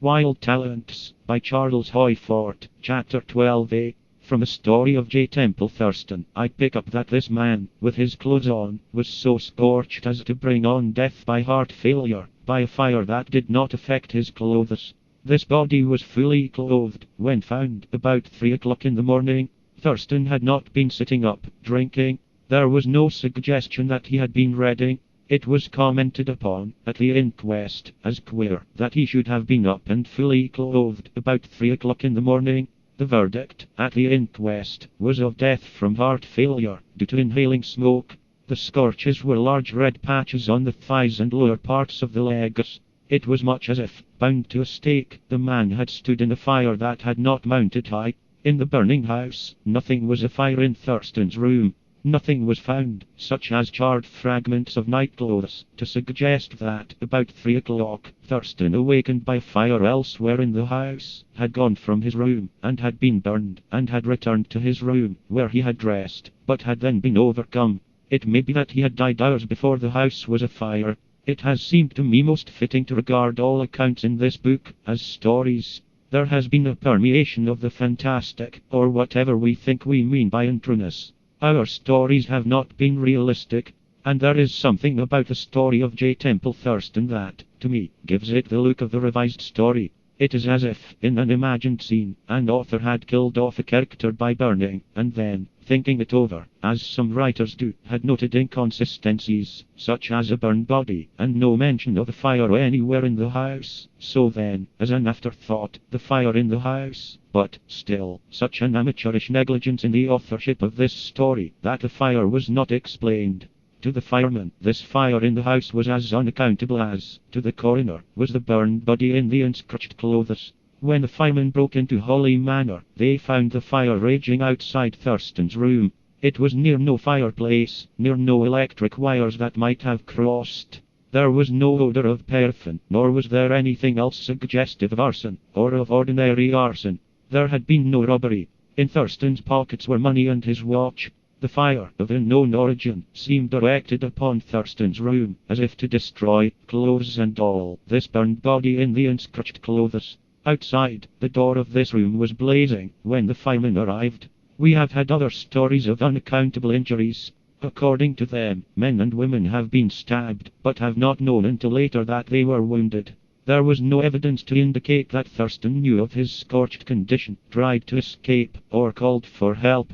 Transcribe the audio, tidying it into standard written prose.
Wild Talents, by Charles Hoyfort, Chapter 12a. From a story of J. Temple Thurston, I pick up that this man, with his clothes on, was so scorched as to bring on death by heart failure, by a fire that did not affect his clothes. This body was fully clothed, when found, about 3 o'clock in the morning. Thurston had not been sitting up, drinking. There was no suggestion that he had been reading. It was commented upon, at the inquest, as queer that he should have been up and fully clothed about 3 o'clock in the morning. The verdict, at the inquest, was of death from heart failure, due to inhaling smoke. The scorches were large red patches on the thighs and lower parts of the legs. It was much as if, bound to a stake, the man had stood in a fire that had not mounted high. In the burning house, nothing was afire in Thurston's room. Nothing was found, such as charred fragments of nightclothes, to suggest that, about 3 o'clock, Thurston, awakened by fire elsewhere in the house, had gone from his room, and had been burned, and had returned to his room, where he had dressed, but had then been overcome. It may be that he had died hours before the house was afire. It has seemed to me most fitting to regard all accounts in this book as stories. There has been a permeation of the fantastic, or whatever we think we mean by untrueness. Our stories have not been realistic, and there is something about the story of J. Temple Thurston that, to me, gives it the look of the revised story. It is as if, in an imagined scene, an author had killed off a character by burning, and then, thinking it over, as some writers do, had noted inconsistencies, such as a burned body, and no mention of a fire anywhere in the house. So then, as an afterthought, the fire in the house. But, still, such an amateurish negligence in the authorship of this story, that the fire was not explained. To the fireman, this fire in the house was as unaccountable as, to the coroner, was the burned body in the unscorched clothes. When the firemen broke into Hawley Manor, they found the fire raging outside Thurston's room. It was near no fireplace, near no electric wires that might have crossed. There was no odor of paraffin, nor was there anything else suggestive of arson, or of ordinary arson. There had been no robbery. In Thurston's pockets were money and his watch. The fire, of unknown origin, seemed directed upon Thurston's room, as if to destroy, clothes and all, this burned body in the unscorched clothes. Outside, the door of this room was blazing when the firemen arrived. We have had other stories of unaccountable injuries. According to them, men and women have been stabbed, but have not known until later that they were wounded. There was no evidence to indicate that Thurston knew of his scorched condition, tried to escape, or called for help.